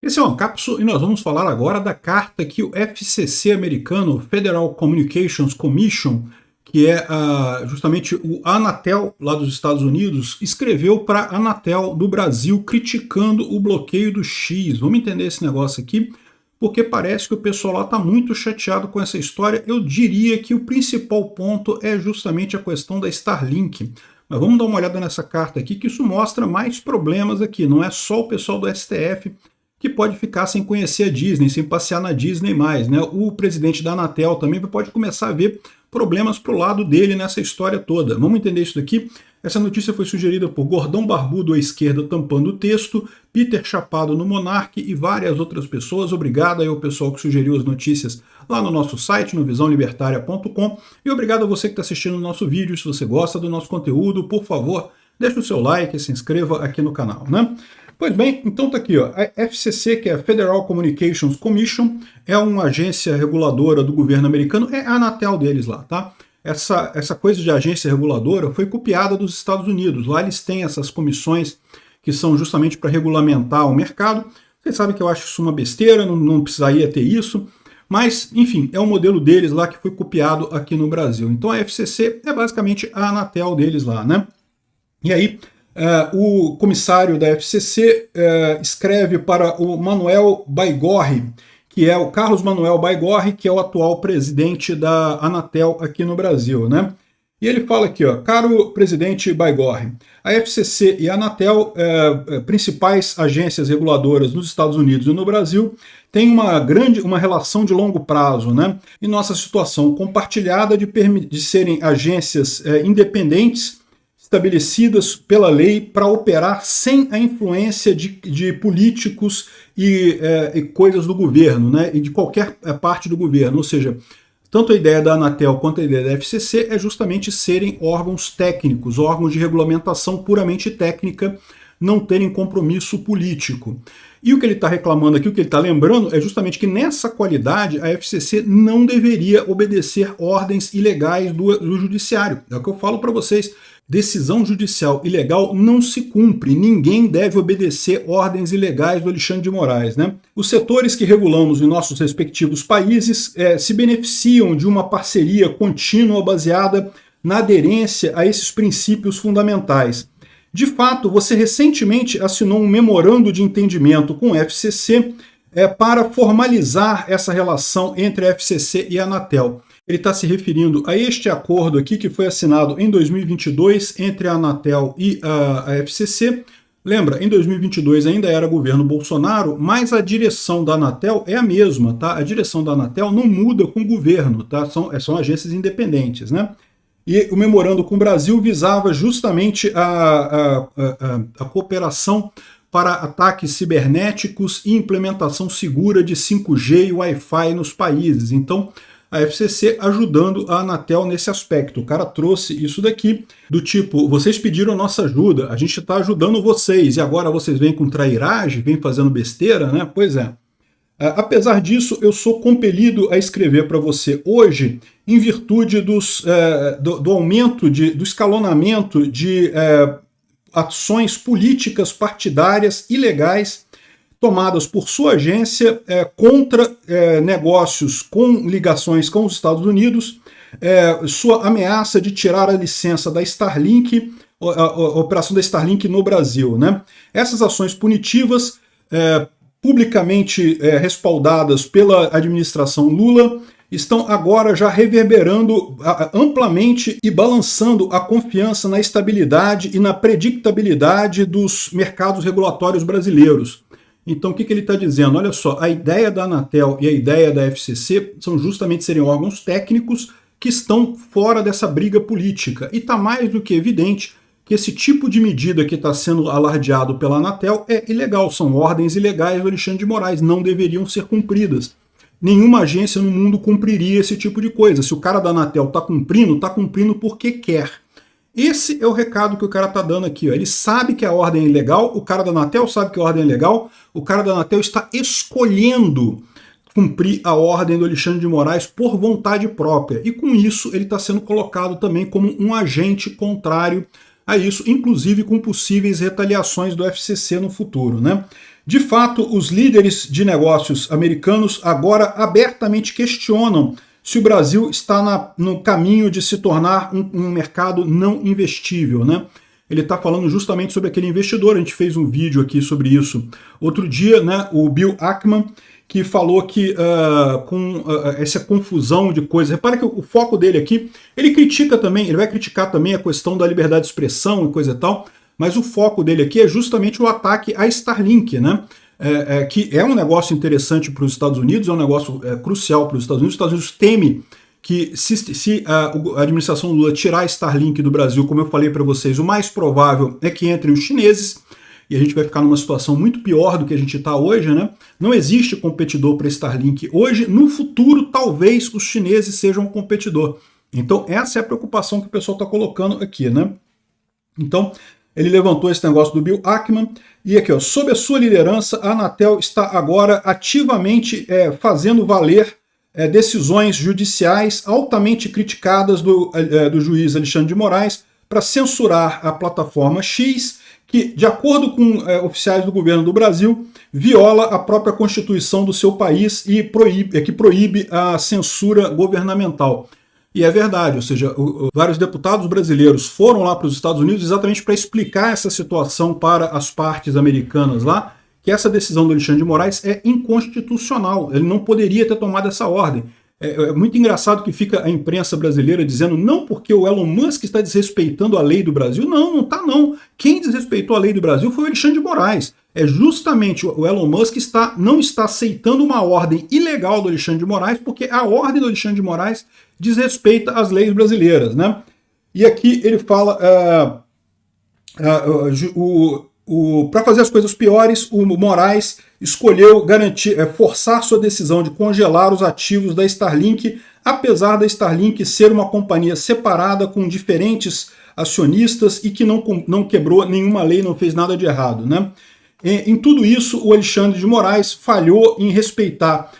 Esse é o Ancapsu e nós vamos falar agora da carta que o FCC americano, Federal Communications Commission, que é justamente o Anatel lá dos Estados Unidos, escreveu para a Anatel do Brasil criticando o bloqueio do X. Vamos entender esse negócio aqui, porque parece que o pessoal lá está muito chateado com essa história. Eu diria que o principal ponto é justamente a questão da Starlink. Mas vamos dar uma olhada nessa carta aqui, que isso mostra mais problemas aqui. Não é só o pessoal do STF que pode ficar sem conhecer a Disney, sem passear na Disney mais, né? O presidente da Anatel também pode começar a ver problemas para o lado dele nessa história toda. Vamos entender isso daqui? Essa notícia foi sugerida por Gordão Barbudo à esquerda tampando o texto, Peter Chapado no Monark e várias outras pessoas. Obrigado aí ao pessoal que sugeriu as notícias lá no nosso site, no visãolibertaria.com, e obrigado a você que está assistindo o nosso vídeo. Se você gosta do nosso conteúdo, por favor, deixe o seu like e se inscreva aqui no canal, né? Pois bem, então tá aqui, ó, a FCC, que é a Federal Communications Commission, é uma agência reguladora do governo americano, é a Anatel deles lá, tá? Essa coisa de agência reguladora foi copiada dos Estados Unidos. Lá eles têm essas comissões que são justamente para regulamentar o mercado. Vocês sabem que eu acho isso uma besteira, não precisaria ter isso, mas, enfim, é o modelo deles lá que foi copiado aqui no Brasil. Então a FCC é basicamente a Anatel deles lá, né? E aí, o comissário da FCC escreve para o Manuel Baigorre, que é o Carlos Manuel Baigorre, que é o atual presidente da Anatel aqui no Brasil, né? E ele fala aqui, ó, caro presidente Baigorre, a FCC e a Anatel, principais agências reguladoras nos Estados Unidos e no Brasil, têm uma relação de longo prazo, né? E nossa situação compartilhada de serem agências independentes, estabelecidas pela lei para operar sem a influência de políticos e coisas do governo, né, e de qualquer parte do governo. Ou seja, tanto a ideia da Anatel quanto a ideia da FCC é justamente serem órgãos técnicos, órgãos de regulamentação puramente técnica, não terem compromisso político. E o que ele está reclamando aqui, o que ele está lembrando, é justamente que nessa qualidade a FCC não deveria obedecer ordens ilegais do judiciário. É o que eu falo para vocês. Decisão judicial ilegal não se cumpre, ninguém deve obedecer ordens ilegais do Alexandre de Moraes, né? Os setores que regulamos em nossos respectivos países se beneficiam de uma parceria contínua baseada na aderência a esses princípios fundamentais. De fato, você recentemente assinou um memorando de entendimento com o FCC para formalizar essa relação entre a FCC e a Anatel. Ele está se referindo a este acordo aqui que foi assinado em 2022 entre a Anatel e a FCC. Lembra, em 2022 ainda era governo Bolsonaro, mas a direção da Anatel é a mesma, tá? A direção da Anatel não muda com o governo, tá? São agências independentes, né? E o memorando com o Brasil visava justamente a cooperação para ataques cibernéticos e implementação segura de 5G e Wi-Fi nos países. Então, a FCC ajudando a Anatel nesse aspecto. O cara trouxe isso daqui, do tipo, vocês pediram nossa ajuda, a gente está ajudando vocês, e agora vocês vêm com trairagem, vêm fazendo besteira, né? Pois é. Apesar disso, eu sou compelido a escrever para você hoje, em virtude do aumento, do escalonamento de ações políticas partidárias ilegais tomadas por sua agência contra negócios com ligações com os Estados Unidos, sua ameaça de tirar a licença da Starlink, a operação da Starlink no Brasil, né? Essas ações punitivas, publicamente respaldadas pela administração Lula, estão agora já reverberando amplamente e balançando a confiança na estabilidade e na predictabilidade dos mercados regulatórios brasileiros. Então, o que ele está dizendo? Olha só, a ideia da Anatel e a ideia da FCC são justamente serem órgãos técnicos que estão fora dessa briga política. E está mais do que evidente que esse tipo de medida que está sendo alardeado pela Anatel é ilegal, são ordens ilegais do Alexandre de Moraes, não deveriam ser cumpridas. Nenhuma agência no mundo cumpriria esse tipo de coisa. Se o cara da Anatel está cumprindo porque quer. Esse é o recado que o cara está dando aqui. Ó. Ele sabe que a ordem é ilegal, o cara da Anatel sabe que a ordem é ilegal, o cara da Anatel está escolhendo cumprir a ordem do Alexandre de Moraes por vontade própria. E com isso ele está sendo colocado também como um agente contrário a isso, inclusive com possíveis retaliações do FCC no futuro, né? De fato, os líderes de negócios americanos agora abertamente questionam se o Brasil está no caminho de se tornar um mercado não investível, né? Ele está falando justamente sobre aquele investidor, a gente fez um vídeo aqui sobre isso outro dia, né? O Bill Ackman, que falou que com essa confusão de coisas, repara que o foco dele aqui, ele critica também, ele vai criticar também a questão da liberdade de expressão e coisa e tal, mas o foco dele aqui é justamente o ataque à Starlink, né? Que é um negócio interessante para os Estados Unidos, é um negócio crucial para os Estados Unidos. Os Estados Unidos teme que se a administração Lula tirar a Starlink do Brasil, como eu falei para vocês, o mais provável é que entrem os chineses, e a gente vai ficar numa situação muito pior do que a gente está hoje, né? Não existe competidor para Starlink hoje. No futuro, talvez os chineses sejam um competidor. Então, essa é a preocupação que o pessoal está colocando aqui, né? Então, ele levantou esse negócio do Bill Ackman. E aqui, ó, sob a sua liderança, a Anatel está agora ativamente fazendo valer decisões judiciais altamente criticadas do juiz Alexandre de Moraes para censurar a plataforma X, que, de acordo com oficiais do governo do Brasil, viola a própria Constituição do seu país e que proíbe a censura governamental. E é verdade, ou seja, vários deputados brasileiros foram lá para os Estados Unidos exatamente para explicar essa situação para as partes americanas lá, que essa decisão do Alexandre de Moraes é inconstitucional, ele não poderia ter tomado essa ordem. É muito engraçado que fica a imprensa brasileira dizendo não porque o Elon Musk está desrespeitando a lei do Brasil. Não, não está não. Quem desrespeitou a lei do Brasil foi o Alexandre de Moraes. É justamente o Elon Musk não está aceitando uma ordem ilegal do Alexandre de Moraes, porque a ordem do Alexandre de Moraes desrespeita as leis brasileiras, né? E aqui ele fala para fazer as coisas piores, o Moraes escolheu forçar sua decisão de congelar os ativos da Starlink, apesar da Starlink ser uma companhia separada com diferentes acionistas e que não quebrou nenhuma lei, não fez nada de errado, né? Em tudo isso, o Alexandre de Moraes falhou em respeitar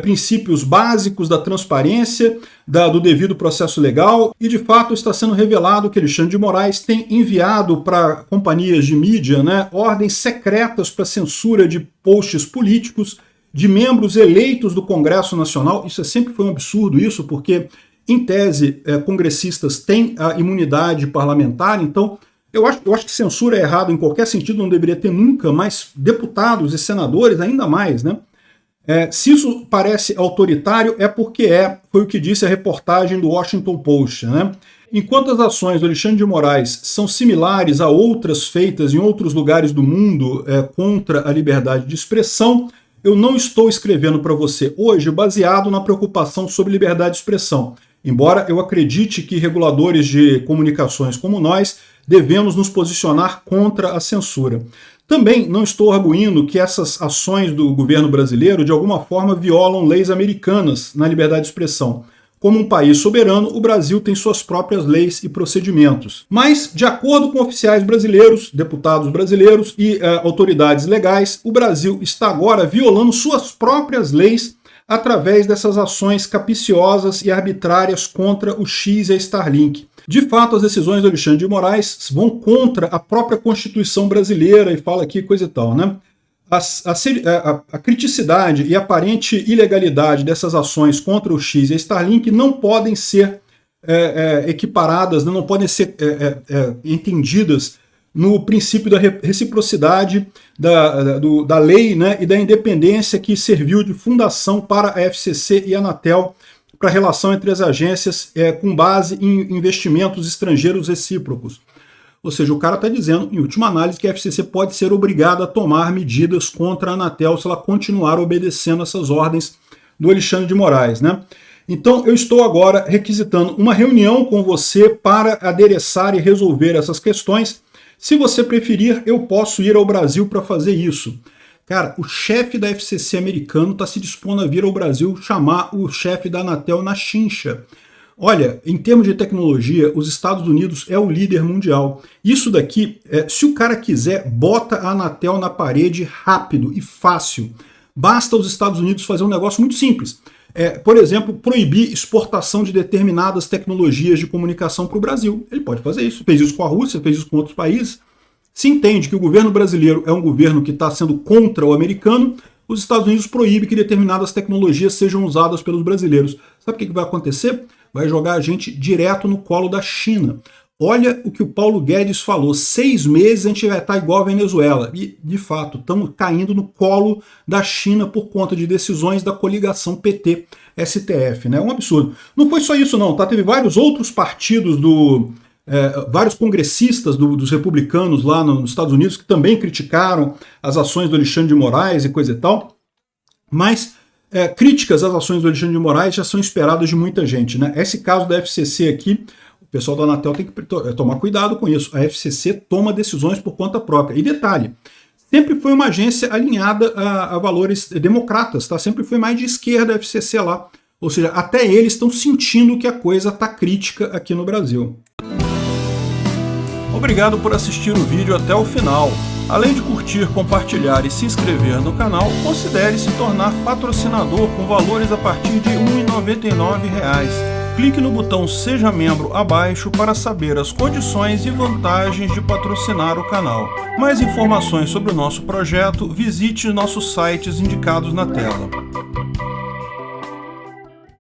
princípios básicos da transparência, do devido processo legal, e de fato está sendo revelado que Alexandre de Moraes tem enviado para companhias de mídia, né, ordens secretas para censura de posts políticos de membros eleitos do Congresso Nacional. Isso sempre foi um absurdo, isso, porque, em tese, congressistas têm a imunidade parlamentar, então eu acho que censura é errado em qualquer sentido, não deveria ter nunca, mas deputados e senadores ainda mais, né? Se isso parece autoritário, é porque foi o que disse a reportagem do Washington Post, né? Enquanto as ações do Alexandre de Moraes são similares a outras feitas em outros lugares do mundo contra a liberdade de expressão, eu não estou escrevendo para você hoje baseado na preocupação sobre liberdade de expressão. Embora eu acredite que reguladores de comunicações como nós devemos nos posicionar contra a censura. Também não estou arguindo que essas ações do governo brasileiro de alguma forma violam leis americanas na liberdade de expressão. Como um país soberano, o Brasil tem suas próprias leis e procedimentos. Mas, de acordo com oficiais brasileiros, deputados brasileiros e autoridades legais, o Brasil está agora violando suas próprias leis através dessas ações capciosas e arbitrárias contra o X e a Starlink. De fato, as decisões do Alexandre de Moraes vão contra a própria Constituição brasileira, e fala aqui coisa e tal, né? A criticidade e aparente ilegalidade dessas ações contra o X e a Starlink não podem ser equiparadas, não podem ser entendidas no princípio da reciprocidade da lei, né, e da independência que serviu de fundação para a FCC e a Anatel, para a relação entre as agências com base em investimentos estrangeiros recíprocos. Ou seja, o cara está dizendo, em última análise, que a FCC pode ser obrigada a tomar medidas contra a Anatel se ela continuar obedecendo essas ordens do Alexandre de Moraes, né? Então, eu estou agora requisitando uma reunião com você para adereçar e resolver essas questões. Se você preferir, eu posso ir ao Brasil para fazer isso. Cara, o chefe da FCC americano está se dispondo a vir ao Brasil chamar o chefe da Anatel na chincha. Olha, em termos de tecnologia, os Estados Unidos é o líder mundial. Isso daqui, se o cara quiser, bota a Anatel na parede rápido e fácil. Basta os Estados Unidos fazer um negócio muito simples. Por exemplo, proibir exportação de determinadas tecnologias de comunicação para o Brasil. Ele pode fazer isso. Fez isso com a Rússia, fez isso com outros países. Se entende que o governo brasileiro é um governo que está sendo contra o americano, os Estados Unidos proíbem que determinadas tecnologias sejam usadas pelos brasileiros. Sabe o que vai acontecer? Vai jogar a gente direto no colo da China. Olha o que o Paulo Guedes falou, 6 meses a gente vai estar igual a Venezuela. E, de fato, estamos caindo no colo da China por conta de decisões da coligação PT-STF, né? É um absurdo. Não foi só isso não, tá? Teve vários outros partidos vários congressistas dos republicanos lá nos Estados Unidos que também criticaram as ações do Alexandre de Moraes e coisa e tal, mas críticas às ações do Alexandre de Moraes já são esperadas de muita gente, né? Esse caso da FCC aqui, o pessoal da Anatel tem que tomar cuidado com isso. A FCC toma decisões por conta própria. E detalhe, sempre foi uma agência alinhada a valores democratas, tá? Sempre foi mais de esquerda a FCC lá. Ou seja, até eles estão sentindo que a coisa está crítica aqui no Brasil. Obrigado por assistir o vídeo até o final. Além de curtir, compartilhar e se inscrever no canal, considere se tornar patrocinador com valores a partir de R$ 1,99. Clique no botão Seja Membro abaixo para saber as condições e vantagens de patrocinar o canal. Mais informações sobre o nosso projeto, visite nossos sites indicados na tela.